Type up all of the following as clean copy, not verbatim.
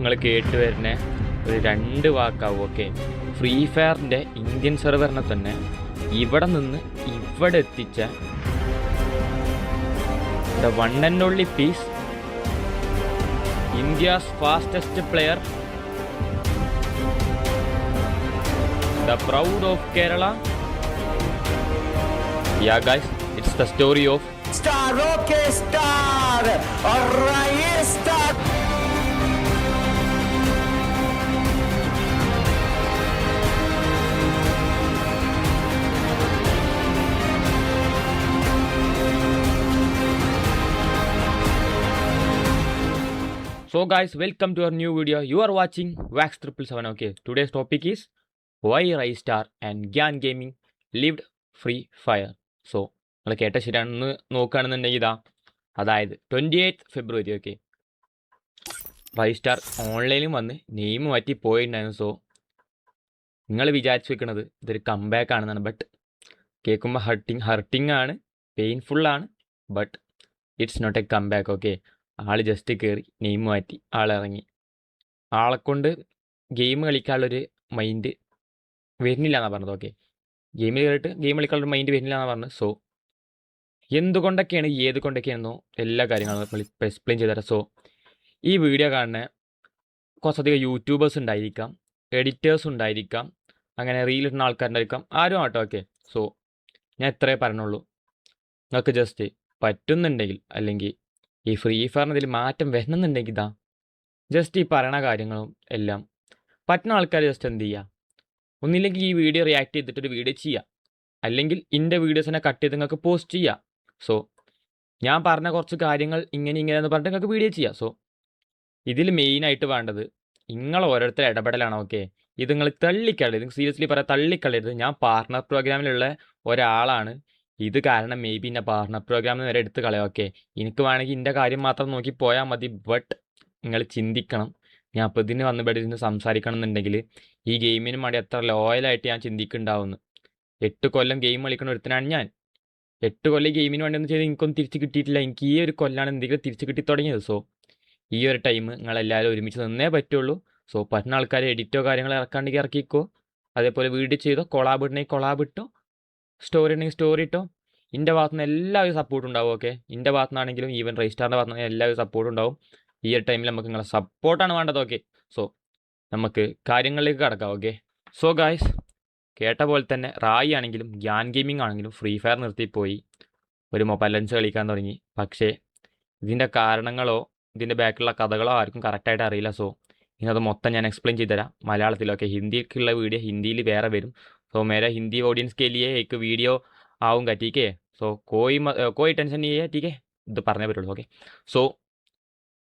നിങ്ങൾ കേട്ട് വരുന്ന ഒരു 2 വാക്കാവും. ഓക്കെ, ഫ്രീ ഫയറിൻ്റെ ഇന്ത്യൻ സെർവറിനെ തന്നെ ഇവിടെ നിന്ന് ഇവിടെ എത്തിച്ച the one and only piece, India's fastest player, the proud of Kerala. Yeah guys, it's the story of Star Rocket Star Alright Star. So guys, welcome to our new video. You are watching Wax 777. Okay, today's topic is why Ristar and Gyan Gaming lived free fire. So നിങ്ങൾ കേട്ട ശരിയാണെന്ന് നോക്കുകയാണെന്നുണ്ടെങ്കിൽ ഇതാ, അതായത് 28 ഫെബ്രുവരി. Okay, റൈസ്റ്റാർ ഓൺലൈനിലും വന്ന് name മാറ്റി പോയിട്ടുണ്ടായിരുന്നു. സോ നിങ്ങൾ വിചാരിച്ചു വെക്കുന്നത് ഇതൊരു കംബാക്ക് ആണെന്നാണ്. ബട്ട് കേൾക്കുമ്പോൾ ഹർട്ടിങ് ആണ്, പെയിൻഫുള്ളാണ്. But it's not a comeback. Okay, ആൾ ജസ്റ്റ് കയറി നെയിം മാറ്റി ആളിറങ്ങി. ആളെക്കൊണ്ട് ഗെയിം കളിക്കാനുള്ളൊരു മൈൻഡ് വരുന്നില്ല എന്നാണ് പറഞ്ഞത്. ഓക്കെ, ഗെയിമിൽ കയറിയിട്ട് ഗെയിം കളിക്കാനുള്ളൊരു മൈൻഡ് വരുന്നില്ല എന്നാണ് പറഞ്ഞത്. സോ എന്തുകൊണ്ടൊക്കെയാണ് ഏത് കൊണ്ടൊക്കെയാണെന്നോ എല്ലാ കാര്യങ്ങളും നമ്മൾ ഇപ്പോൾ എക്സ്പ്ലെയിൻ ചെയ്തുതരാം. സോ ഈ വീഡിയോ കാണുന്ന കുറച്ചധികം യൂട്യൂബേഴ്സ് ഉണ്ടായിരിക്കാം, എഡിറ്റേഴ്സ് ഉണ്ടായിരിക്കാം, അങ്ങനെ റീലിടുന്ന ആൾക്കാരുണ്ടായിരിക്കാം, ആരും ആട്ടോ. ഓക്കെ, സോ ഞാൻ ഇത്രേ പറഞ്ഞുള്ളൂ. നിങ്ങൾക്ക് ജസ്റ്റ് പറ്റുന്നുണ്ടെങ്കിൽ, അല്ലെങ്കിൽ ഈ ഫ്രീ ഫയറിന് ഇതിൽ മാറ്റം വരണമെന്നുണ്ടെങ്കിൽ ഇതാ ജസ്റ്റ് ഈ പറയണ കാര്യങ്ങളും എല്ലാം പറ്റുന്ന ആൾക്കാർ ജസ്റ്റ് എന്ത് ചെയ്യുക, ഒന്നില്ലെങ്കിൽ ഈ വീഡിയോ റിയാക്ട് ചെയ്തിട്ടൊരു വീഡിയോ ചെയ്യുക, അല്ലെങ്കിൽ എൻ്റെ വീഡിയോസിനെ കട്ട് ചെയ്ത് നിങ്ങൾക്ക് പോസ്റ്റ് ചെയ്യുക. സോ ഞാൻ പറഞ്ഞ കുറച്ച് കാര്യങ്ങൾ ഇങ്ങനെയെന്ന് പറഞ്ഞിട്ട് നിങ്ങൾക്ക് വീഡിയോ ചെയ്യാം. സോ ഇതിൽ മെയിനായിട്ട് വേണ്ടത് നിങ്ങൾ ഓരോരുത്തർ ഇടപെടലാണ്. ഓക്കെ, ഇത് നിങ്ങൾ തള്ളിക്കളയരുത്. ഇത് സീരിയസ്ലി പറയാം, തള്ളിക്കളയരുത്. ഞാൻ പാർട്ണർ പ്രോഗ്രാമിലുള്ള ഒരാളാണ്. ഇത് കാരണം മേ ബി എൻ്റെ പാർട്ണർ പ്രോഗ്രാമിൽ വരെ എടുത്ത് കളയാം. ഓക്കെ, എനിക്ക് വേണമെങ്കിൽ എൻ്റെ കാര്യം മാത്രം നോക്കി പോയാൽ മതി. ബട്ട് നിങ്ങൾ ചിന്തിക്കണം, ഞാൻ അപ്പോൾ ഇതിന് വന്നിവിടെ ഇരുന്ന് സംസാരിക്കണം എന്നുണ്ടെങ്കിൽ ഈ ഗെയിമിന് വേണ്ടി എത്ര ലോയലായിട്ട് ഞാൻ ചിന്തിക്കുന്നുണ്ടാവുന്നു. 8 കൊല്ലം ഗെയിം കളിക്കുന്ന ഒരുത്തനാണ് ഞാൻ. 8 കൊല്ലം ഗെയിമിന് വേണ്ടി ഒന്നും ചെയ്ത് എനിക്കൊന്നും തിരിച്ച് കിട്ടിയിട്ടില്ല. എനിക്ക് ഈ ഒരു കൊല്ലാണ് എന്തെങ്കിലും തിരിച്ച് കിട്ടി തുടങ്ങിയത്. സോ ഈ ഒരു ടൈം നിങ്ങളെല്ലാവരും ഒരുമിച്ച് നിന്നേ പറ്റുള്ളൂ. സോ പറ്റുന്ന ആൾക്കാർ എഡിറ്റോ കാര്യങ്ങൾ ഇറക്കാണ്ടെങ്കിൽ ഇറക്കിക്കോ, അതേപോലെ വീഡിയോ ചെയ്തോ, കൊളാബ് ഇടണമെങ്കിൽ കൊളാബ് ഇട്ടോ, സ്റ്റോറി ഉണ്ടെങ്കിൽ സ്റ്റോറി ഇട്ടോ. എൻ്റെ ഭാഗത്തുനിന്ന് എല്ലാവരും സപ്പോർട്ട് ഉണ്ടാവും. ഓക്കെ, എൻ്റെ ഭാഗത്തുനിന്നാണെങ്കിലും ഈവൻ റൈസ്റ്റാറിൻ്റെ ഭാഗത്തുനിന്ന് എല്ലാവരും സപ്പോർട്ട് ഉണ്ടാവും. ഈ ഒരു ടൈമിൽ നമുക്ക് നിങ്ങളെ സപ്പോർട്ടാണ് വേണ്ടത്. ഓക്കെ, സോ നമുക്ക് കാര്യങ്ങളിലേക്ക് കടക്കാം. ഓക്കെ, സോ ഗായ്സ്, കേട്ട പോലെ തന്നെ റായി ആണെങ്കിലും ഗ്യാൻ ഗെയിമിംഗ് ആണെങ്കിലും ഫ്രീ ഫയർ നിർത്തിപ്പോയി ഒരു മൊബൈൽ ലെൻസ് കളിക്കാൻ തുടങ്ങി. പക്ഷേ ഇതിൻ്റെ കാരണങ്ങളോ ഇതിൻ്റെ ബാക്കിലുള്ള കഥകളോ ആർക്കും കറക്റ്റായിട്ട് അറിയില്ല. സോ ഇന്നത് മൊത്തം ഞാൻ എക്സ്പ്ലെയിൻ ചെയ്തുതരാം മലയാളത്തിലൊക്കെ. ഹിന്ദിക്കുള്ള വീഡിയോ ഹിന്ദിയിൽ വേറെ വരും. സോ മേരെ ഹിന്ദി ഓഡിയൻസ് के लिए एक वीडियो आऊँगा, ठीक है. സോ कोई ടെൻഷൻ नहीं है, ठीक है. ഇത് പറഞ്ഞേ പറ്റുള്ളൂ. ഓക്കെ, സോ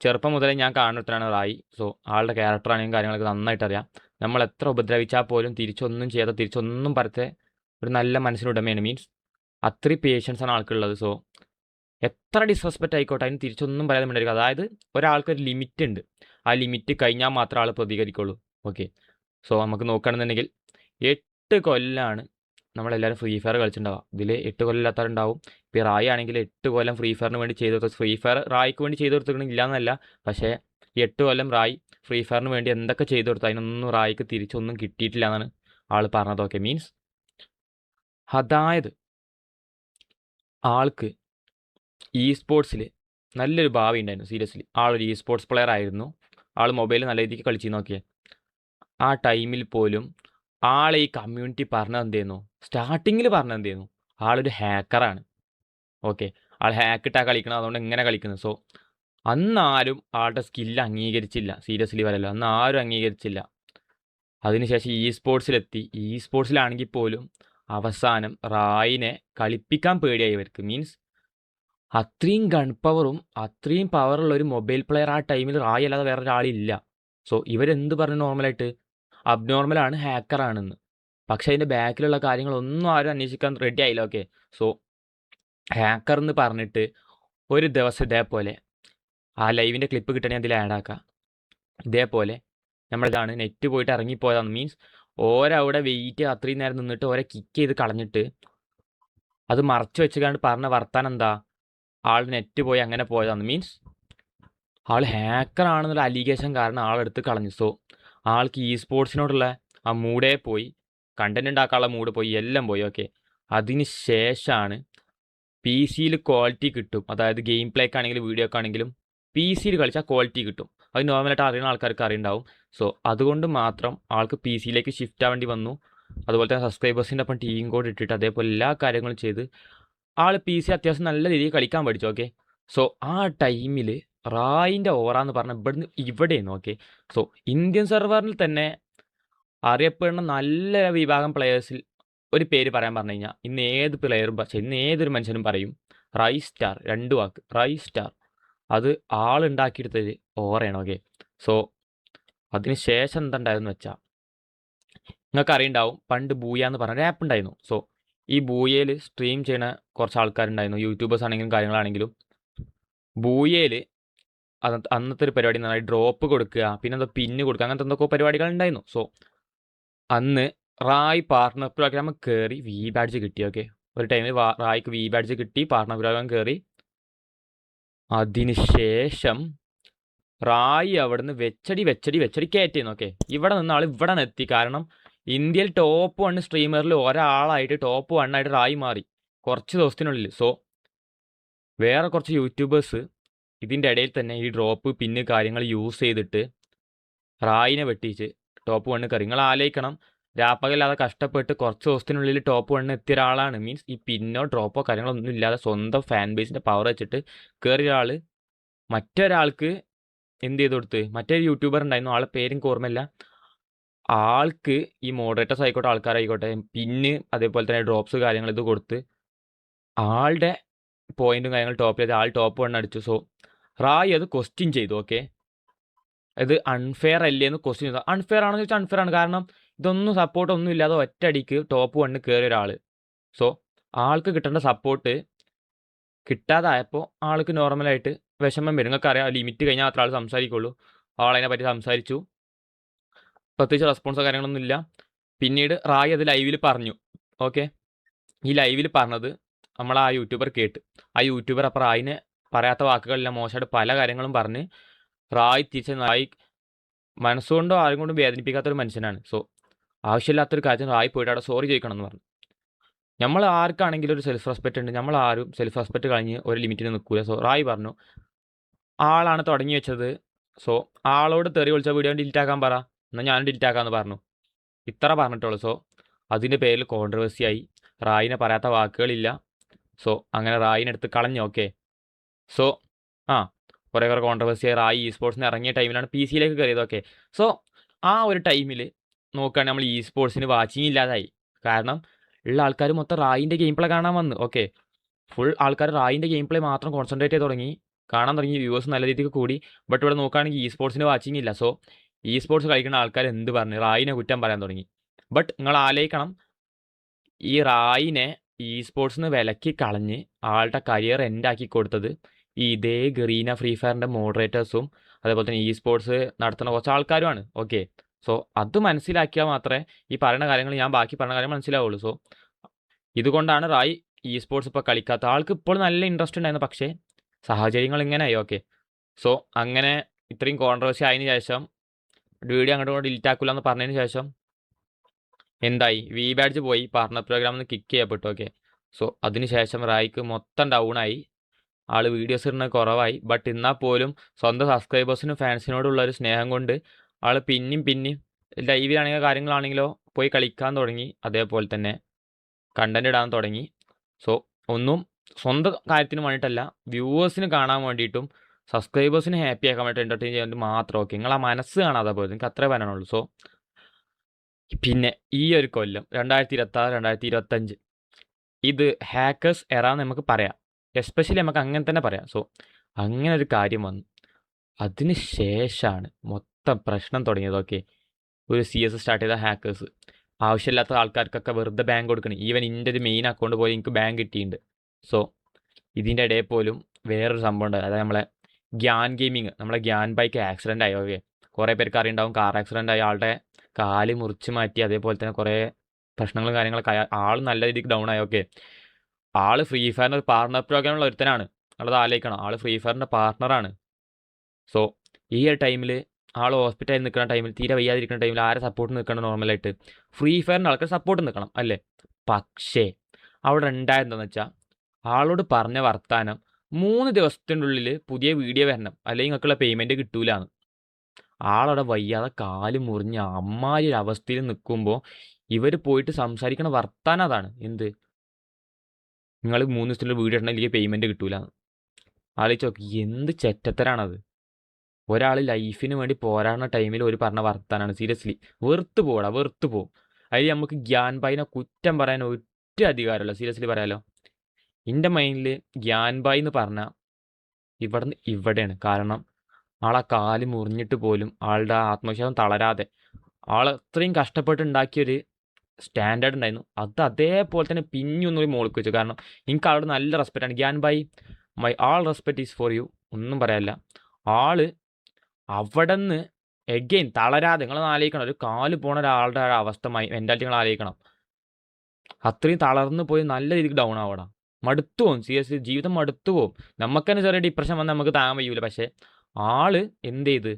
ചെറുപ്പം മുതലേ ഞാൻ കാണുന്നതാണ് റായി. സോ ആളുടെ ക്യാരക്ടറാണെങ്കിലും കാര്യങ്ങളൊക്കെ നന്നായിട്ട് അറിയാം. നമ്മൾ എത്ര ഉപദ്രവിച്ചാൽ പോലും തിരിച്ചൊന്നും പറത്തെ ഒരു നല്ല മനസ്സിനുടമയാണ്. മീൻസ് അത്രയും പേഷ്യൻസാണ് ആൾക്കുള്ളത്. സോ എത്ര ഡിസ്റെസ്പെക്റ്റ് ആയിക്കോട്ടെ അതിന് തിരിച്ചൊന്നും പറയാതെ ഉണ്ടായിരിക്കും. അതായത് ഒരാൾക്കൊരു ലിമിറ്റ് ഉണ്ട്, ആ ലിമിറ്റ് കഴിഞ്ഞാൽ മാത്രമേ ആൾ പ്രതികരിക്കുള്ളൂ. ഓക്കെ, സോ നമുക്ക് നോക്കുകയാണെന്നുണ്ടെങ്കിൽ 8 കൊല്ലാണ് നമ്മളെല്ലാവരും ഫ്രീ ഫയർ കളിച്ചിട്ടുണ്ടാവുക. ഇതിൽ 8 കൊല്ലം ഇല്ലാത്തവരുണ്ടാവും. ഇപ്പോൾ റായി ആണെങ്കിൽ 8 കൊല്ലം ഫ്രീ ഫയറിന് വേണ്ടി ചെയ്തു കൊടുത്തു. ഫ്രീ ഫയർ റായിക്ക് വേണ്ടി ചെയ്തു കൊടുത്തിട്ടുണ്ടെങ്കിൽ ഇല്ലയെന്നല്ല, പക്ഷേ 8 കൊല്ലം റായി ഫ്രീ ഫയറിന് വേണ്ടി എന്തൊക്കെ ചെയ്തു കൊടുത്തു അതിനൊന്നും റായിക്ക് തിരിച്ചൊന്നും കിട്ടിയിട്ടില്ല എന്നാണ് ആൾ പറഞ്ഞത്. ഓക്കെ, മീൻസ് അതായത് ആൾക്ക് ഇ സ്പോർട്സിൽ നല്ലൊരു ഭാവി ഉണ്ടായിരുന്നു. സീരിയസ്ലി ആളൊരു ഇ സ്പോർട്സ് പ്ലെയർ ആയിരുന്നു. ആൾ മൊബൈലിൽ നല്ല രീതിക്ക് കളിച്ചു നോക്കിയേ. ആ ടൈമിൽ പോലും ആളെ ഈ കമ്മ്യൂണിറ്റി പറഞ്ഞത് എന്തെയ്യുന്നു, സ്റ്റാർട്ടിങ്ങിൽ പറഞ്ഞത് എന്തെയ്യുന്നു, ആളൊരു ഹാക്കറാണ്. ഓക്കെ, ആൾ ഹാക്കിട്ടാ കളിക്കണം, അതുകൊണ്ട് എങ്ങനെ കളിക്കുന്നത്. സോ അന്നാരും ആളുടെ സ്കില്ല് അംഗീകരിച്ചില്ല. സീരിയസ്ലി പറയല്ലോ, അന്ന് ആരും അംഗീകരിച്ചില്ല. അതിനുശേഷം ഇ സ്പോർട്സിലെത്തി. ഇ സ്പോർട്സിലാണെങ്കിൽ പോലും അവസാനം റായിനെ കളിപ്പിക്കാൻ പേടിയായി ഇവർക്ക്. മീൻസ് അത്രയും ഗൺ പവറും അത്രയും പവറുള്ള ഒരു മൊബൈൽ പ്ലെയർ ആ ടൈമിൽ റായി അല്ലാതെ വേറെ ഒരാളില്ല. സോ ഇവരെന്ത് പറഞ്ഞു നോർമലായിട്ട് അബ്നോർമലാണ്, ഹാക്കറാണെന്ന്. പക്ഷേ അതിൻ്റെ ബാക്കിലുള്ള കാര്യങ്ങളൊന്നും ആരും അന്വേഷിക്കാൻ റെഡി ആയില്ല. ഓക്കെ, സോ ഹാക്കർ എന്ന് പറഞ്ഞിട്ട് ഒരു ദിവസം ഇതേപോലെ ആ ലൈവിൻ്റെ ക്ലിപ്പ് കിട്ടണേ അതിൽ ആഡാക്കാം. ഇതേപോലെ നമ്മളിതാണ് നെറ്റ് പോയിട്ട് ഇറങ്ങിപ്പോയതാണ്. മീൻസ് ഓരവിടെ വെയിറ്റ് അത്രയും നേരം നിന്നിട്ട് ഓരെ കിക്ക് ചെയ്ത് കളഞ്ഞിട്ട് അത് മറച്ചു വെച്ചുകൊണ്ട് പറഞ്ഞ വർത്താനം എന്താ, ആൾ നെറ്റ് പോയി അങ്ങനെ പോയതാണ്. മീൻസ് ആൾ ഹാക്കറാണെന്നുള്ള അലിഗേഷൻ കാരണം ആളെടുത്ത് കളഞ്ഞു. സോ ആൾക്ക് ഈ സ്പോർട്സിനോടുള്ള ആ മൂഡേ പോയി, കണ്ടന്റ് ഉണ്ടാക്കാനുള്ള മൂഡ് പോയി, എല്ലാം പോയി. ഓക്കെ, അതിന് ശേഷമാണ് പി സിയിൽ ക്വാളിറ്റി കിട്ടും, അതായത് ഗെയിം പ്ലേക്കാണെങ്കിലും വീഡിയോക്ക് ആണെങ്കിലും പി സിയിൽ കളിച്ചാൽ ക്വാളിറ്റി കിട്ടും. അത് നോർമലായിട്ട് അറിയുന്ന ആൾക്കാർക്ക് അറിയുണ്ടാവും. സോ അതുകൊണ്ട് മാത്രം ആൾക്ക് പി സിയിലേക്ക് ഷിഫ്റ്റ് ആവേണ്ടി വന്നു. അതുപോലെ തന്നെ സബ്സ്ക്രൈബേഴ്സിൻ്റെ ഒപ്പം ടീം കോഡ് ഇട്ടിട്ട് അതേപോലെ എല്ലാ കാര്യങ്ങളും ചെയ്ത് ആൾ പി സി അത്യാവശ്യം നല്ല രീതിയിൽ കളിക്കാൻ പഠിച്ചു. ഓക്കെ, സോ ആ ടൈമിൽ റായിൻ്റെ ഓറാന്ന് പറഞ്ഞാൽ ഇവിടുന്ന് ഇവിടെയാണ്. ഓക്കെ, സോ ഇന്ത്യൻ സെർവറിൽ തന്നെ അറിയപ്പെടുന്ന നല്ല വിഭാഗം പ്ലെയേഴ്സിൽ ഒരു പേര് പറയാൻ പറഞ്ഞു കഴിഞ്ഞാൽ ഇന്ന് ഏത് പ്ലെയറും ഇന്ന് ഏതൊരു മനുഷ്യനും പറയും റൈ സ്റ്റാർ. 2 വാക്ക്, റൈ സ്റ്റാർ. അത് ആളുണ്ടാക്കിയെടുത്തത് ഓറയാണ്. ഓക്കെ, സോ അതിന് ശേഷം എന്തുണ്ടായെന്ന് വെച്ചാൽ നിങ്ങൾക്ക് അറിയുണ്ടാവും, പണ്ട് ബൂയ എന്ന് പറഞ്ഞ ഒരു ആപ്പ് ഉണ്ടായിരുന്നു. സോ ഈ ബൂയയിൽ സ്ട്രീം ചെയ്യുന്ന കുറച്ച് ആൾക്കാരുണ്ടായിരുന്നു, യൂട്യൂബേഴ്സ് ആണെങ്കിലും കാര്യങ്ങളാണെങ്കിലും. ബൂയയിൽ അന്നത്തെ ഒരു പരിപാടി എന്ന് പറഞ്ഞാൽ ഡ്രോപ്പ് കൊടുക്കുക, പിന്നെ എന്താ പിന്ന് കൊടുക്കുക, അങ്ങനത്തെ എന്തൊക്കെ പരിപാടികൾ ഉണ്ടായിരുന്നു. സോ അന്ന് റായ് പാർട്ണർ പ്രോഗ്രാം കയറി വി ബാഡ്ജ് കിട്ടി. ഓക്കെ, ഒരു ടൈമിൽ റായ്ക്ക് വി ബാഡ്ജ് കിട്ടി, പാർട്ണർ പ്രോഗ്രാം കയറി. അതിനുശേഷം റായ് അവിടുന്ന് വെച്ചടി കയറ്റിയിരുന്നു. ഓക്കെ, ഇവിടെ നിന്ന് ആൾ ഇവിടെ നിന്ന് എത്തി. കാരണം ഇന്ത്യയിൽ ടോപ്പ് 1 സ്ട്രീമറിൽ ഒരാളായിട്ട് ടോപ്പ് 1 ആയിട്ട് റായ് മാറി കുറച്ച് ദിവസത്തിനുള്ളിൽ. സോ വേറെ കുറച്ച് യൂട്യൂബേഴ്സ് ഇതിൻ്റെ ഇടയിൽ തന്നെ ഈ ഡ്രോപ്പ് പിന്ന് കാര്യങ്ങൾ യൂസ് ചെയ്തിട്ട് റായിനെ വെട്ടിച്ച് ടോപ്പ് 1 കയറി. നിങ്ങൾ ആലോചിക്കണം, രാപ്പകല്ലാതെ കഷ്ടപ്പെട്ട് കുറച്ച് ദിവസത്തിനുള്ളിൽ ടോപ്പ് 1 എത്തിയ ഒരാളാണ്. മീൻസ് ഈ പിന്നോ ഡ്രോപ്പോ കാര്യങ്ങളൊന്നും ഇല്ലാതെ സ്വന്തം ഫാൻ ബേസിൻ്റെ പവർ വെച്ചിട്ട് കയറിയ ഒരാൾ മറ്റൊരാൾക്ക് എന്ത് ചെയ്ത് കൊടുത്ത്, മറ്റൊരു യൂട്യൂബർ ഉണ്ടായിരുന്നു, ആളെ പേരും ഓർമ്മയില്ല. ആൾക്ക് ഈ മോഡറേറ്റേഴ്സ് ആയിക്കോട്ടെ ആൾക്കാരായിക്കോട്ടെ പിന്ന് അതേപോലെ തന്നെ ഡ്രോപ്സ് കാര്യങ്ങൾ ഇത് കൊടുത്ത് ആളുടെ പോയിന്റും കാര്യങ്ങൾ ടോപ്പ് ചെയ്ത് ആൾ ടോപ്പ് 1 അടിച്ചു. സോ റായ് അത് ക്വസ്റ്റ്യൻ ചെയ്തു. ഓക്കെ, ഇത് അൺഫെയർ അല്ലേ എന്ന് ക്വസ്റ്റ്യൻ ചെയ്തു. അൺഫെയർ ആണെന്ന് ചോദിച്ചാൽ അൺഫെയർ ആണ്. കാരണം ഇതൊന്നും സപ്പോർട്ടൊന്നും ഇല്ലാതെ ഒറ്റയടിക്ക് ടോപ്പ് 1 കയറിയ ഒരാൾ. സോ ആൾക്ക് കിട്ടേണ്ട സപ്പോർട്ട് കിട്ടാതായപ്പോൾ ആൾക്ക് നോർമലായിട്ട് വിഷമം വരും. നിങ്ങൾക്കറിയാം, ലിമിറ്റ് കഴിഞ്ഞാൽ അത്ര ആൾ സംസാരിക്കുള്ളൂ. ആളതിനെ പറ്റി സംസാരിച്ചു, പ്രത്യേകിച്ച് റെസ്പോൺസോ കാര്യങ്ങളൊന്നും ഇല്ല. പിന്നീട് റായ് അത് ലൈവിൽ പറഞ്ഞു. ഓക്കെ, ഈ ലൈവിൽ പറഞ്ഞത് നമ്മൾ ആ യൂട്യൂബർ കേട്ട്, ആ യൂട്യൂബർ അപ്പോൾ റായിനെ പറയാത്ത വാക്കുകളില്ല, മോശമായിട്ട് പല കാര്യങ്ങളും പറഞ്ഞ് റായ് റായ് മനസ്സുകൊണ്ടോ ആരും കൊണ്ടും വേദനിപ്പിക്കാത്തൊരു മനുഷ്യനാണ്. സോ ആവശ്യമില്ലാത്തൊരു കാര്യത്തിന് റായ് പോയിട്ട് അവിടെ സോറി ചോദിക്കണം എന്ന് പറഞ്ഞു. നമ്മൾ ആർക്കാണെങ്കിലും ഒരു സെൽഫ് റെസ്പെക്റ്റ് ഉണ്ട്, നമ്മൾ ആരും സെൽഫ് റെസ്പെക്റ്റ് കഴിഞ്ഞ് ഒരു ലിമിറ്റിന് നിൽക്കില്ല. സോ റായ് പറഞ്ഞു, ആളാണ് തുടങ്ങി വെച്ചത്, സോ ആളോട് തെറി വിളിച്ച വീഡിയോ ഡിലീറ്റ് ആക്കാൻ പറ, എന്നാൽ ഞാൻ ഡിലീറ്റ് ആക്കാമെന്ന് പറഞ്ഞു. ഇത്ര പറഞ്ഞിട്ടുള്ളൂ. സോ അതിൻ്റെ പേരിൽ കോൺട്രവേഴ്സിയായി, റായിനെ പറയാത്ത വാക്കുകളില്ല. സോ അങ്ങനെ റായിനെ എടുത്ത് കളഞ്ഞു. ഓക്കെ, സോ കുറേ കോൺട്രവേഴ്സിയായി. റായി ഇ സ്പോർട്സിന് ഇറങ്ങിയ ടൈമിലാണ് പി സിയിലേക്ക് കയറിയത്. ഓക്കെ, സോ ആ ഒരു ടൈമിൽ നോക്കുകയാണെങ്കിൽ നമ്മൾ ഇ സ്പോർട്സിന് വാച്ചിങ് ഇല്ലാതായി. കാരണം ഉള്ള ആൾക്കാർ മൊത്തം റായിൻ്റെ ഗെയിം പ്ലേ കാണാൻ വന്നു. ഓക്കെ, ഫുൾ ആൾക്കാർ റായിൻ്റെ ഗെയിം പ്ലേ മാത്രം കോൺസെൻട്രേറ്റ് ചെയ്ത് തുടങ്ങി, കാണാൻ തുടങ്ങി, വ്യൂവേഴ്സ് നല്ല രീതിക്ക് കൂടി. ബട്ട് ഇവിടെ നോക്കുകയാണെങ്കിൽ ഇ സ്പോർട്സിന് വാച്ചിങ് ഇല്ല. സോ ഇ സ്പോർട്സ് കളിക്കുന്ന ആൾക്കാർ എന്ത് പറഞ്ഞു, റായിനെ കുറ്റം പറയാൻ തുടങ്ങി. ബട്ട് നിങ്ങൾ ആലോചിക്കണം, ഈ റായിനെ ഇ സ്പോർട്സിന് വിലക്കി കളഞ്ഞ് ആളുടെ കരിയർ എൻഡാക്കി കൊടുത്തത് ഇതേ ഗറീന ഫ്രീ ഫയറിൻ്റെ മോഡറേറ്റേഴ്സും അതേപോലെ തന്നെ ഇ സ്പോർട്സ് നടത്തുന്ന കുറച്ച് ആൾക്കാരുമാണ്. ഓക്കെ, സോ അത് മനസ്സിലാക്കിയാൽ മാത്രമേ ഈ പറയുന്ന കാര്യങ്ങൾ ഞാൻ ബാക്കി പറഞ്ഞ കാര്യം മനസ്സിലാവുള്ളൂ. സോ ഇതുകൊണ്ടാണ് റായ് ഇ സ്പോർട്സ് ഇപ്പോൾ കളിക്കാത്ത. ആൾക്ക് ഇപ്പോൾ നല്ല ഇൻട്രസ്റ്റ് ഉണ്ടായിരുന്നു, പക്ഷേ സാഹചര്യങ്ങൾ ഇങ്ങനെയായി. ഓക്കെ, സോ അങ്ങനെ ഇത്രയും കോൺട്രവേഴ്സി ആയതിനു ശേഷം വീഡിയോ അങ്ങോട്ട് ഡിലീറ്റ് ആക്കില്ല എന്ന് പറഞ്ഞതിന് ശേഷം എന്തായി, വി ബാഡ്ജ് പോയി, പാർട്ണർ പ്രോഗ്രാമിൽ നിന്ന് കിക്ക് ചെയ്യപ്പെട്ടു. ഓക്കെ, സോ അതിനുശേഷം റായിക്ക് മൊത്തം ഡൗണായി, ആൾ വീഡിയോസ് ഇടുന്നത് കുറവായി. ബട്ട് എന്നാൽ പോലും സ്വന്തം സബ്സ്ക്രൈബേഴ്സിനും ഫാൻസിനോടുള്ള ഒരു സ്നേഹം കൊണ്ട് ആൾ പിന്നെയും ലൈവിലാണെങ്കിലോ കാര്യങ്ങളാണെങ്കിലോ പോയി കളിക്കാൻ തുടങ്ങി, അതേപോലെ തന്നെ കണ്ടന്റ് ഇടാൻ തുടങ്ങി. സോ ഒന്നും സ്വന്തം കാര്യത്തിന് വേണ്ടിയിട്ടല്ല, വ്യൂവേഴ്സിന് കാണാൻ വേണ്ടിയിട്ടും സബ്സ്ക്രൈബേഴ്സിന് ഹാപ്പി ആക്കാൻ വേണ്ടി എൻ്റർടൈൻ ചെയ്യാൻ വേണ്ടി മാത്രം. ഓക്കെ, നിങ്ങൾ ആ മനസ്സ് കാണാതെ പോയത്, എനിക്ക് അത്രേ പറയാനുള്ളൂ. സോ പിന്നെ ഈ ഒരു കൊല്ലം 2026 2025 ഇത് ഹാക്കേഴ്സ് എറാന്ന് നമുക്ക് പറയാം, എസ്പെഷ്യലി നമുക്ക് അങ്ങനെ തന്നെ പറയാം. സോ അങ്ങനെ ഒരു കാര്യം വന്നു, അതിന് ശേഷമാണ് മൊത്തം പ്രശ്നം തുടങ്ങിയത്. ഓക്കെ, ഒരു CS സ്റ്റാർട്ട് ചെയ്ത ഹാക്കേഴ്സ് ആവശ്യമില്ലാത്ത ആൾക്കാർക്കൊക്കെ വെറുതെ ബാങ്ക് കൊടുക്കണം. ഈവൻ എൻ്റെ ഒരു മെയിൻ അക്കൗണ്ട് പോലും എനിക്ക് ബാങ്ക് കിട്ടിയിട്ടുണ്ട്. സോ ഇതിൻ്റെ ഇടയിൽ പോലും വേറൊരു സംഭവം ഉണ്ട്, അതായത് നമ്മളെ ഗ്യാൻ ഗെയിമിങ്, നമ്മളെ ഗ്യാൻ ബൈക്ക് ആക്സിഡൻ്റ് ആയി. ഓക്കെ, കുറേ പേർക്ക് അറിയുണ്ടാവും, കാർ ആക്സിഡൻ്റ് ആയി, ആളുടെ കാല് മുറിച്ച് മാറ്റി, അതേപോലെ തന്നെ കുറേ പ്രശ്നങ്ങളും കാര്യങ്ങളൊക്കെ ആൾ നല്ല രീതിക്ക് ഡൗൺ ആയി. ഓക്കെ, ആൾ ഫ്രീ ഫയറിൻ്റെ പാർട്ണർ പ്രോഗ്രാമുള്ള ഒരുത്തനാണ്, നമ്മളത് ആലോചിക്കണം. ആൾ ഫ്രീ ഫയറിൻ്റെ പാർട്ണറാണ്. സോ ഈ ഒരു ടൈമിൽ ആൾ ഹോസ്പിറ്റലിൽ നിൽക്കുന്ന ടൈമിൽ തീരെ വയ്യാതിരിക്കുന്ന ടൈമിൽ ആരെ സപ്പോർട്ട് നിൽക്കണം നോർമലായിട്ട്? ഫ്രീ ഫയറിൻ്റെ ആൾക്കാർ സപ്പോർട്ട് നിൽക്കണം അല്ലേ? പക്ഷേ അവിടെ ഉണ്ടായതെന്താണെന്ന് വെച്ചാൽ ആളോട് പറഞ്ഞ വർത്താനം 3 ദിവസത്തിൻ്റെ ഉള്ളിൽ പുതിയ വീഡിയോ വരണം, അല്ലെങ്കിൽ നിങ്ങൾക്കുള്ള പേയ്മെൻറ്റ് കിട്ടൂലാന്ന്. ആളവിടെ വയ്യാതെ കാല് മുറിഞ്ഞ് അമ്മാതിരി ഒരു അവസ്ഥയിൽ നിൽക്കുമ്പോൾ ഇവർ പോയിട്ട് സംസാരിക്കണ വർത്താനം അതാണ്. എന്ത്? നിങ്ങൾ 3 ദിവസത്തിൻ്റെ വീഡിയോ ഇടണം, അല്ലെങ്കിൽ പേയ്മെൻറ്റ് കിട്ടൂലാന്ന്. ആലോചിച്ച് നോക്ക്, എന്ത് ചെറ്റത്തരാണത്? ഒരാൾ ലൈഫിന് വേണ്ടി പോരാടുന്ന ടൈമിൽ ഒരു പറഞ്ഞ വർത്താനാണ്. സീരിയസ്ലി വെറുത്ത് പോടാ, വെറുത്ത് പോകും. അതിൽ നമുക്ക് ഗ്യാൻ ഭായിനെ കുറ്റം പറയാൻ ഒറ്റ അധികാരമല്ല. സീരിയസ്ലി പറയാലോ, എൻ്റെ മൈൻഡിൽ ഗ്യാൻ ഭായ് എന്ന് പറഞ്ഞാൽ ഇവിടുന്ന് ഇവിടെയാണ്. കാരണം ആളെ കാല് മുറിഞ്ഞിട്ട് പോലും ആളുടെ ആത്മവിശ്വാസം തളരാതെ ആൾ അത്രയും കഷ്ടപ്പെട്ടുണ്ടാക്കിയൊരു സ്റ്റാൻഡേർഡ് ഉണ്ടായിരുന്നു. അത് അതേപോലെ തന്നെ പിന്നൊന്നും മോൾക്ക് വെച്ചു. കാരണം എനിക്ക് ആളോട് നല്ല റെസ്പെക്റ്റാണ്. Gyan bhai, my all respect is for you. ഒന്നും പറയാനില്ല. ആള് അവിടെ നിന്ന് എഗെയിൻ തളരാതെ, നിങ്ങൾ ആലോചിക്കണം, ഒരു കാല് പോണ ഒരാളുടെ അവസ്ഥ മെൻറ്റാലിറ്റി നിങ്ങൾ ആലോചിക്കണം. അത്രയും തളർന്നു പോയി നല്ല രീതിക്ക് ഡൗൺ ആവണം, മടുത്തു പോകും. സീരിയസ്ലി ജീവിതം മടുത്തു പോകും. നമുക്ക് തന്നെ ചെറിയ ഡിപ്രഷൻ വന്നാൽ നമുക്ക് താങ്ങാൻ കഴിയൂല. പക്ഷേ ആള് എന്ത് ചെയ്ത്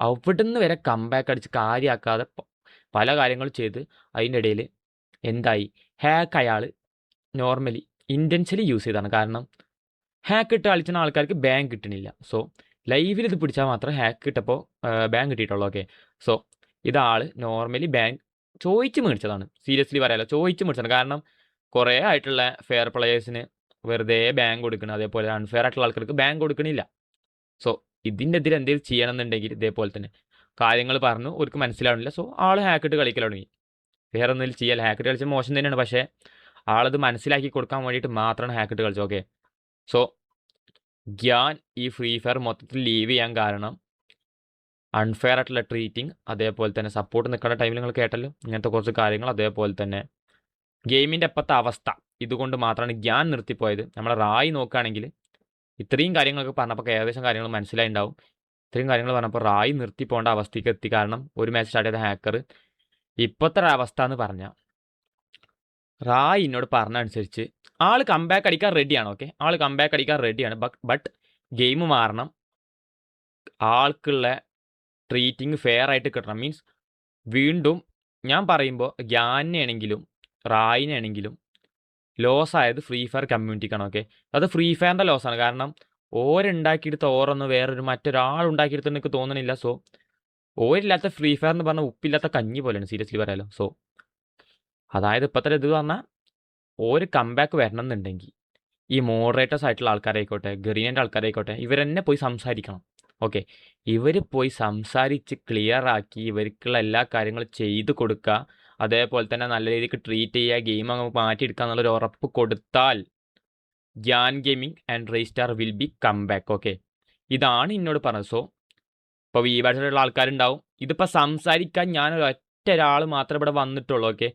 അവിടുന്ന് വരെ കംബാക്ക് അടിച്ച് കാര്യമാക്കാതെ പല കാര്യങ്ങളും ചെയ്ത് അതിൻ്റെ ഇടയിൽ എന്തായി, ഹാക്ക് അയാൾ നോർമലി ഇൻറ്റൻഷ്യലി യൂസ് ചെയ്താണ്. കാരണം ഹാക്ക് ഇട്ട് കളിച്ചുന്ന ആൾക്കാർക്ക് ബാങ്ക് കിട്ടണില്ല. സോ ലൈവിൽ ഇത് പിടിച്ചാൽ മാത്രം ഹാക്ക് ഇട്ടപ്പോൾ ബാങ്ക് കിട്ടിയിട്ടുള്ളൂ. ഓക്കെ, സോ ഇതാൾ നോർമലി ബാങ്ക് ചോദിച്ച് മേടിച്ചതാണ്. സീരിയസ്ലി പറയാലോ, ചോദിച്ച് മേടിച്ചതാണ്. കാരണം കുറേ ആയിട്ടുള്ള ഫെയർ പ്ലേയേഴ്സിന് വെറുതെ ബാങ്ക് കൊടുക്കണം, അതേപോലെ അൺഫെയർ ആയിട്ടുള്ള ആൾക്കാർക്ക് ബാങ്ക് കൊടുക്കണില്ല. സോ ഇതിൻ്റെ എതിരെ എന്തെങ്കിലും ചെയ്യണമെന്നുണ്ടെങ്കിൽ ഇതേപോലെ തന്നെ കാര്യങ്ങൾ പറഞ്ഞു അവർക്ക് മനസ്സിലാവണില്ല. സോ ആൾ ഹാക്ക് ഇട്ട് കളിക്കൽ തുടങ്ങി. വേറെ എന്തെങ്കിലും ചെയ്യല്ല. ഹാക്ക് ഇട്ട് കളിച്ചാൽ മോശം തന്നെയാണ്. പക്ഷേ ആളത് മനസ്സിലാക്കി കൊടുക്കാൻ വേണ്ടിയിട്ട് മാത്രമാണ് ഹാക്ക് ഇട്ട് കളിച്ചത്. ഓക്കെ, സോ ഗ്യാൻ ഈ ഫ്രീ ഫയർ മൊത്തത്തിൽ ലീവ് ചെയ്യാൻ കാരണം അൺഫെയർ ആയിട്ടുള്ള ട്രീറ്റിംഗ്, അതേപോലെ തന്നെ സപ്പോർട്ട് നിൽക്കുന്ന ടൈമിൽ നിങ്ങൾ കേട്ടല്ലോ ഇങ്ങനത്തെ കുറച്ച് കാര്യങ്ങൾ, അതേപോലെ തന്നെ ഗെയിമിൻ്റെ എപ്പോഴത്തെ അവസ്ഥ, ഇതുകൊണ്ട് മാത്രമാണ് ഗ്യാൻ നിർത്തിപ്പോയത്. നമ്മളെ റായി നോക്കുകയാണെങ്കിൽ ഇത്രയും കാര്യങ്ങളൊക്കെ പറഞ്ഞപ്പോൾ ഏകദേശം കാര്യങ്ങൾ മനസ്സിലായിട്ടുണ്ടാവും. ഇത്രയും കാര്യങ്ങൾ പറഞ്ഞപ്പോൾ റായി നിർത്തിപ്പോകേണ്ട അവസ്ഥയ്ക്ക് എത്തി. കാരണം ഒരു മാച്ച് സ്റ്റാർട്ട് ചെയ്ത ഹാക്കർ ഇപ്പോഴത്തെ അവസ്ഥ എന്ന് പറഞ്ഞാൽ റായി എന്നോട് പറഞ്ഞ അനുസരിച്ച് ആൾ കംബാക്ക് അടിക്കാൻ റെഡിയാണ്. ഓക്കെ, ആൾ കംബാക്ക് അടിക്കാൻ റെഡിയാണ്. ബട്ട് ഗെയിം മാറണം, ആൾക്കുള്ള ട്രീറ്റിംഗ് ഫെയർ ആയിട്ട് കിട്ടണം. മീൻസ് വീണ്ടും ഞാൻ പറയുമ്പോൾ ഗ്യാനാണെങ്കിലും റായിനാണെങ്കിലും ലോസ് ആയത് ഫ്രീ ഫയർ കമ്മ്യൂണിറ്റിക്കാണ്. ഓക്കെ, അത് ഫ്രീ ഫയറിൻ്റെ ലോസാണ്. കാരണം ഓരുണ്ടാക്കിയെടുത്ത ഓറൊന്നും വേറൊരു മറ്റൊരാൾ ഉണ്ടാക്കിയെടുത്തെന്ന് എനിക്ക് തോന്നണില്ല. സോ ഓരില്ലാത്ത ഫ്രീ ഫയർ എന്ന് പറഞ്ഞാൽ ഉപ്പില്ലാത്ത കഞ്ഞി പോലെയാണ്. സീരിയസ്ലി പറയാലോ. സോ അതായത് ഇപ്പോഴത്തെ ഇത് പറഞ്ഞാൽ ഒരു കംബാക്ക് വരണം എന്നുണ്ടെങ്കിൽ ഈ മോഡറേറ്റേഴ്സ് ആയിട്ടുള്ള ആൾക്കാരായിക്കോട്ടെ, ഗറീനൻ്റെ ആൾക്കാരായിക്കോട്ടെ, ഇവരെന്നെ പോയി സംസാരിക്കണം. ഓക്കെ, ഇവർ പോയി സംസാരിച്ച് ക്ലിയർ ആക്കി ഇവർക്കുള്ള എല്ലാ കാര്യങ്ങളും ചെയ്ത് കൊടുക്കുക, അതേപോലെ തന്നെ നല്ല രീതിക്ക് ട്രീറ്റ് ചെയ്യുക, ഗെയിം അങ്ങ് മാറ്റിയെടുക്കുക എന്നുള്ളൊരു ഉറപ്പ് കൊടുത്താൽ Gyan gaming and Raistar will be come back. Okay, ഇതാണ് എന്നോട് പറഞ്ഞത്. സോ ഇപ്പോൾ വീബാഴ്സിലുള്ള ആൾക്കാരുണ്ടാവും, ഇതിപ്പോൾ സംസാരിക്കാൻ ഞാൻ ഒറ്റ ഒരാൾ മാത്രമേ ഇവിടെ വന്നിട്ടുള്ളൂ. ഓക്കെ,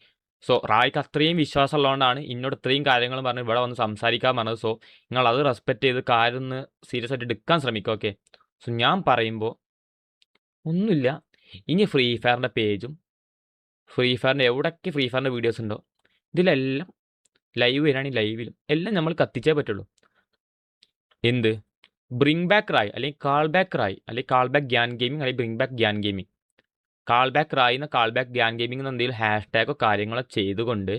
സോ റായ്ക്ക് അത്രയും വിശ്വാസം ഉള്ളതുകൊണ്ടാണ് എന്നോട് ഇത്രയും കാര്യങ്ങൾ പറഞ്ഞ് ഇവിടെ വന്ന് സംസാരിക്കാൻ പറഞ്ഞത്. സോ നിങ്ങൾ അത് റെസ്പെക്റ്റ് ചെയ്ത് കാര്യം ഒന്ന് സീരിയസ് ആയിട്ട് എടുക്കാൻ ശ്രമിക്കുക. ഓക്കെ, സോ ഞാൻ പറയുമ്പോൾ ഒന്നുമില്ല, ഇനി ഫ്രീ ഫയറിൻ്റെ പേജും ഫ്രീ ഫയറിൻ്റെ എവിടെയൊക്കെ ഫ്രീ ഫയറിൻ്റെ വീഡിയോസ് ഉണ്ടോ ഇതിലെല്ലാം ലൈവ് വരികയാണെങ്കിൽ ലൈവിലും എല്ലാം നമ്മൾ കത്തിച്ചേ പറ്റുള്ളൂ. എന്ത് ബ്രിങ് ബാക്ക് റായ്, അല്ലെങ്കിൽ കാൾ ബാക്ക് റായ്, അല്ലെങ്കിൽ കാൾ ബാക്ക് ഗ്യാൻ ഗെയിമിംഗ്, അല്ലെങ്കിൽ bring back Gyan gaming. Call back Rai എന്ന കാൾ ബാക്ക് ഗ്യാൻ ഗെയിമിംഗ് എന്ന എന്തെങ്കിലും ഹാഷ്ടാഗോ കാര്യങ്ങളോ ചെയ്തുകൊണ്ട്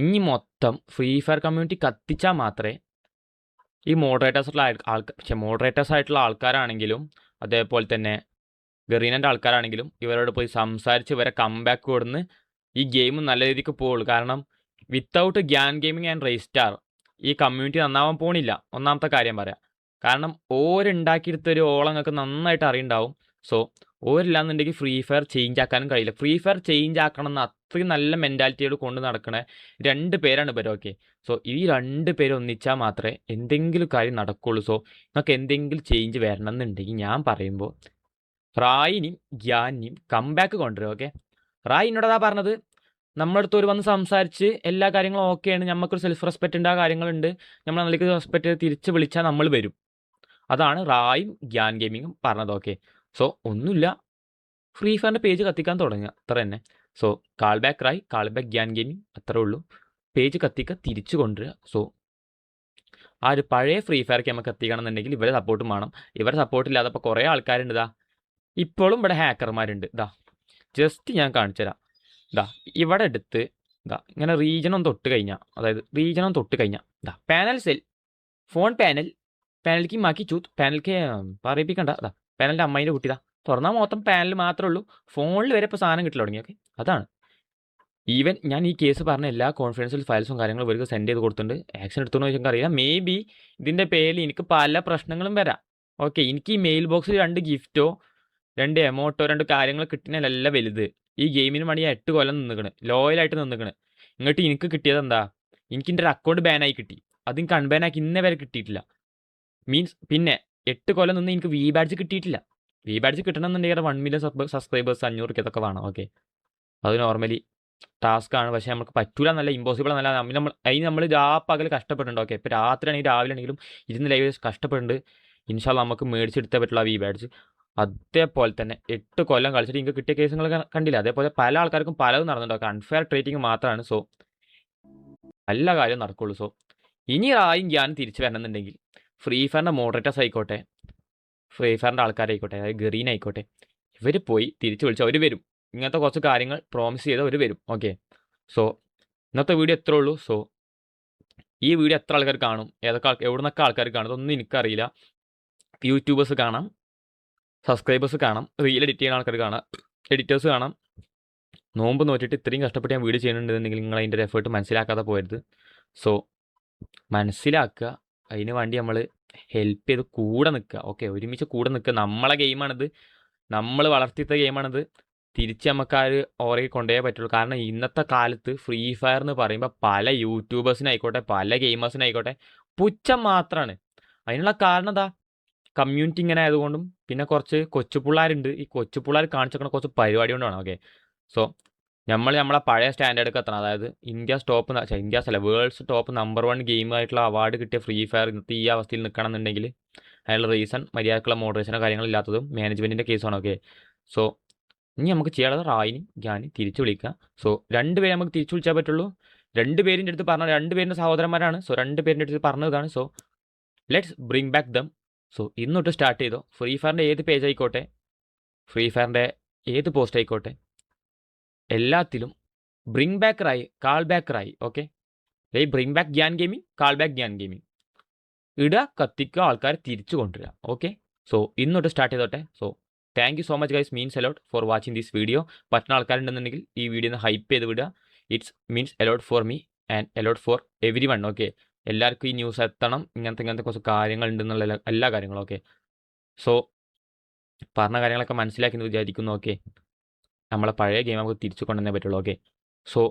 ഇനി മൊത്തം ഫ്രീ ഫയർ കമ്മ്യൂണിറ്റി കത്തിച്ചാൽ മാത്രമേ ഈ മോഡറേറ്റേഴ്സ് ആയിട്ടുള്ള ആൾക്കാരാണെങ്കിലും അതേപോലെ തന്നെ ഗറീനൻ്റെ ആൾക്കാരാണെങ്കിലും ഇവരോട് പോയി സംസാരിച്ച് ഇവരെ കംബാക്ക് കൊടുന്ന് ഈ ഗെയിം നല്ല രീതിക്ക് പോകുള്ളൂ. കാരണം വിത്തൗട്ട് ഗ്യാൻ ഗെയിമിംഗ് ആൻഡ് റൈസ്റ്റാർ ഈ കമ്മ്യൂണിറ്റി നന്നാവാൻ പോണില്ല. ഒന്നാമത്തെ കാര്യം പറയാം. കാരണം ഓരുണ്ടാക്കിയെടുത്തൊരു ഓളങ്ങൾക്ക് നന്നായിട്ട് അറിയുണ്ടാവും. സോ ഓരില്ലാന്നുണ്ടെങ്കിൽ ഫ്രീ ഫയർ ചേഞ്ച് ആക്കാനും കഴിയില്ല. ഫ്രീ ഫയർ ചേഞ്ച് ആക്കണം എന്ന് അത്രയും നല്ല മെൻറ്റാലിറ്റിയോട് കൊണ്ട് നടക്കണ 2 പേരാണ് ഇവർ. ഓക്കെ, സോ ഈ 2 പേര് ഒന്നിച്ചാൽ മാത്രമേ എന്തെങ്കിലും കാര്യം നടക്കുള്ളൂ. സോ നിങ്ങൾക്ക് എന്തെങ്കിലും ചേഞ്ച് വരണം എന്നുണ്ടെങ്കിൽ ഞാൻ പറയുമ്പോൾ റായിനെയും ഗ്യാനിനെയും കംബാക്ക് കൊണ്ടുവരും. ഓക്കെ, റായി എന്നോടതാ പറഞ്ഞത്, നമ്മുടെ അടുത്ത് ഒരു വന്ന് സംസാരിച്ച് എല്ലാ കാര്യങ്ങളും ഓക്കെയാണ്, നമുക്കൊരു സെൽഫ് റെസ്പെക്റ്റ് ഉണ്ട്, ആ കാര്യങ്ങളുണ്ട്, നമ്മൾ അതിലേക്ക് റെസ്പെക്റ്റ് ചെയ്ത് തിരിച്ച് വിളിച്ചാൽ നമ്മൾ വരും. അതാണ് റായും ഗ്യാൻ ഗെയിമിങ്ങും പറഞ്ഞത്. ഓക്കെ, സോ ഒന്നുമില്ല, ഫ്രീ ഫയറിൻ്റെ പേജ് കത്തിക്കാൻ തുടങ്ങുക, അത്ര തന്നെ. So call back Rai, call back Gyan Gaming, അത്രേ ഉള്ളൂ. പേജ് കത്തിക്കുക, തിരിച്ചു കൊണ്ടുവരിക. സോ ആ ഒരു പഴയ ഫ്രീ ഫയർക്ക് നമുക്ക് എത്തിക്കണം എന്നുണ്ടെങ്കിൽ ഇവരെ സപ്പോർട്ടും വേണം. ഇവരെ സപ്പോർട്ട് ഇല്ലാതെ ഇപ്പോൾ കുറേ ആൾക്കാരുണ്ട്. ഇതാ ഇപ്പോഴും ഇവിടെ ഹാക്കർമാരുണ്ട്. ഇതാ ജസ്റ്റ് ഞാൻ കാണിച്ചു തരാം. ഇതാ ഇവിടെ എടുത്ത് ഇതാ ഇങ്ങനെ റീജനം തൊട്ട് കഴിഞ്ഞാൽ, അതായത് റീജനം തൊട്ട് കഴിഞ്ഞാൽ ഇതാ പാനൽ സെൽ ഫോൺ പാനൽക്ക് മാക്കി ചൂത്ത് പാനൽക്ക് പറയിപ്പിക്കണ്ട. അതാ പാനലിൻ്റെ അമ്മേൻ്റെ കുട്ടി ഇതാ തുറന്നാൽ മൊത്തം പാനൽ മാത്രമേ ഉള്ളൂ. ഫോണിൽ വരെ ഇപ്പോൾ സാധനം കിട്ടില്ല തുടങ്ങി. ഓക്കെ, അതാണ്. ഈവൻ ഞാൻ ഈ കേസ് പറഞ്ഞ എല്ലാ കോൺഫിഡൻഷ്യൽ ഫയൽസും കാര്യങ്ങളും ഇവർക്ക് സെൻഡ് ചെയ്ത് കൊടുത്തിട്ടുണ്ട്. ആക്ഷൻ എടുത്തോന്ന് ചോദിച്ചാൽ അറിയില്ല. മേ ബി ഇതിൻ്റെ പേരിൽ എനിക്ക് പല പ്രശ്നങ്ങളും വരാം. ഓക്കെ, എനിക്ക് ഈ മെയിൽ ബോക്സിൽ 2 ഗിഫ്റ്റോ 2 എമൗട്ടോ 2 കാര്യങ്ങൾ കിട്ടുന്നതിലല്ല വലുത്. ഈ ഗെയിമിന് വേണ്ടി 8 കൊല്ലം നിന്നിക്കണ്, ലോയലായിട്ട് നിന്നിക്കണ്. എന്നിട്ട് എനിക്ക് കിട്ടിയത് എന്താ? എനിക്ക് എൻ്റെ ഒരു അക്കൗണ്ട് ബാനായി കിട്ടി. അത് എനിക്ക് അൺബാനാക്കി ഇന്നേ വരെ കിട്ടിയിട്ടില്ല. മീൻസ് പിന്നെ 8 കൊല്ലം നിന്ന് എനിക്ക് വി ബാഡ്ജ് കിട്ടിയിട്ടില്ല. വി ബാഡ്ജ് കിട്ടണമെന്നുണ്ടെങ്കിൽ 1 മില്യൺ സബ്സ്ക്രൈബേഴ്സ് 500 ഇതൊക്കെ വേണം. ഓക്കെ, അത് നോർമലി ടാസ്ക് ആണ്. പക്ഷേ നമുക്ക് പറ്റൂല എന്നല്ല, ഇമ്പോസിബിൾ എന്നല്ല. അതിന് നമ്മൾ പകൽ കഷ്ടപ്പെട്ടിട്ടുണ്ട്. ഓക്കെ, ഇപ്പോൾ രാത്രി ആണെങ്കിൽ രാവിലെ ആണെങ്കിലും ഇരുന്ന് ലൈവ് കഷ്ടപ്പെട്ടുണ്ട്. ഇൻഷാല്ല നമുക്ക് മേടിച്ചെടുത്തേ പറ്റുള്ള വി ബാഡ്ജ്. അതേപോലെ തന്നെ 8 കൊല്ലം കളിച്ചിട്ട് എനിക്ക് കിട്ടിയ കേസുകൾ കണ്ടില്ല. അതേപോലെ പല ആൾക്കാർക്കും പലതും നടന്നിട്ടുണ്ടാവും. അൺഫെയർ ട്രീറ്റിംഗ് മാത്രമാണ്. സോ എല്ലാ കാര്യവും നടക്കുള്ളൂ. സോ ഇനി റായും ഞാൻ തിരിച്ചു വരണമെന്നുണ്ടെങ്കിൽ ഫ്രീ ഫയറിൻ്റെ മോഡറേറ്റേഴ്സ് ആയിക്കോട്ടെ, ഫ്രീ ഫയറിൻ്റെ ആൾക്കാരായിക്കോട്ടെ, അതായത് ഗറീൻ ആയിക്കോട്ടെ, ഇവർ പോയി തിരിച്ചു വിളിച്ച് അവർ വരും. ഇങ്ങനത്തെ കുറച്ച് കാര്യങ്ങൾ പ്രോമിസ് ചെയ്ത് അവർ വരും. ഓക്കെ, സോ ഇന്നത്തെ വീഡിയോ എത്രേ ഉള്ളൂ. സോ ഈ വീഡിയോ എത്ര ആൾക്കാർ കാണും, എവിടെ നിന്നൊക്കെ ആൾക്കാർ കാണും ഇതൊന്നും എനിക്കറിയില്ല. യൂട്യൂബേഴ്സ് കാണാം, സബ്സ്ക്രൈബേഴ്സ് കാണാം, റീൽ എഡിറ്റ് ചെയ്യുന്ന ആൾക്കാർ കാണാം, എഡിറ്റേഴ്സ് കാണാം. നോമ്പ് നോറ്റിട്ട് ഇത്രയും കഷ്ടപ്പെട്ട് ഞാൻ വീഡിയോ ചെയ്യുന്നുണ്ടെന്നുണ്ടെങ്കിൽ നിങ്ങൾ അതിൻ്റെ ഒരു എഫേർട്ട് മനസ്സിലാക്കാതെ പോയത്. സോ മനസ്സിലാക്കുക, അതിന് വേണ്ടി നമ്മൾ ഹെൽപ്പ് ചെയ്ത് കൂടെ നിൽക്കുക. ഓക്കെ, ഒരുമിച്ച് കൂടെ നിൽക്കുക. നമ്മളെ ഗെയിമാണിത്, നമ്മൾ വളർത്തിയ ഗെയിമാണിത്. തിരിച്ച് നമുക്ക് ആ ഒരു ഓരേ കൊണ്ടുപോയേ പറ്റുള്ളൂ. കാരണം ഇന്നത്തെ കാലത്ത് ഫ്രീ ഫയർ എന്ന് പറയുമ്പോൾ പല യൂട്യൂബേഴ്സിനായിക്കോട്ടെ, പല ഗെയിമേഴ്സിനായിക്കോട്ടെ പുച്ഛം മാത്രമാണ്. അതിനുള്ള കാരണം എന്താ? കമ്മ്യൂണിറ്റി ഇങ്ങനെ ആയതുകൊണ്ടും പിന്നെ കുറച്ച് കൊച്ചുപിള്ളേരുണ്ട്. ഈ കൊച്ചുപിള്ളേർ കാണിച്ചേക്കുന്ന കുറച്ച് പരിപാടി കൊണ്ടാണ്. ഓക്കെ, സോ നമ്മളെ പഴയ സ്റ്റാൻഡേർഡൊക്കെ എത്തണം. അതായത് ഇന്ത്യസ് അല്ല വേൾഡ്സ് ടോപ്പ് നമ്പർ 1 ഗെയിമായിട്ടുള്ള അവാർഡ് കിട്ടിയ ഫ്രീ ഫയർ ഇന്നത്തെ ഈ അവസ്ഥയിൽ നിൽക്കണം എന്നുണ്ടെങ്കിൽ അതിനുള്ള റീസൺ മര്യാദക്കുള്ള മോഡറേഷനോ കാര്യങ്ങളില്ലാത്തതും മാനേജ്മെൻറ്റിൻ്റെ കേസാണ്. ഓക്കെ, സോ ഇനി നമുക്ക് ചെയ്യാനുള്ളത് റായിനും ഗ്യാനും തിരിച്ചു വിളിക്കുക. സോ 2 പേരെ നമുക്ക് തിരിച്ചു വിളിച്ചാൽ പറ്റുള്ളൂ. 2 പേരിൻ്റെ അടുത്ത് പറഞ്ഞ 2 പേരിൻ്റെ സഹോദരന്മാരാണ്. സോ 2 പേരിൻ്റെ അടുത്ത് പറഞ്ഞതാണ്. So let's bring back them. So ഇന്നൊട്ട് സ്റ്റാർട്ട് ചെയ്തോ. ഫ്രീ ഫയറിൻ്റെ ഏത് പേജ് ആയിക്കോട്ടെ, ഫ്രീ ഫയറിൻ്റെ ഏത് പോസ്റ്റ് ആയിക്കോട്ടെ, എല്ലാത്തിലും bring back Rai, call back Rai. Okay, bring back Gyan gaming, call back Gyan gaming. ഇടുക, കത്തിക്കുക, ആൾക്കാർ തിരിച്ചു കൊണ്ടുവരിക. ഓക്കെ, സോ ഇന്നൊട്ട് സ്റ്റാർട്ട് ചെയ്തോട്ടെ. So thank you so much guys, means a lot for watching this video. പറ്റുന്ന ആൾക്കാരുണ്ടെന്നുണ്ടെങ്കിൽ ഈ വീഡിയോ ഒന്ന് ഹൈപ്പ് ചെയ്ത് വിടുക. It's means a lot for me and a lot for everyone. Okay, എല്ലാവർക്കും ഈ ന്യൂസ് എത്തണം. ഇങ്ങനത്തെ കുറച്ച് കാര്യങ്ങൾ ഉണ്ടെന്നുള്ള എല്ലാ കാര്യങ്ങളും. ഓക്കെ, സോ പറഞ്ഞ കാര്യങ്ങളൊക്കെ മനസ്സിലാക്കി എന്ന് വിചാരിക്കുന്നു. ഓക്കെ, നമ്മളെ പഴയ ഗെയിം നമുക്ക് തിരിച്ചു കൊണ്ടുവന്നേ പറ്റുള്ളൂ. Okay, so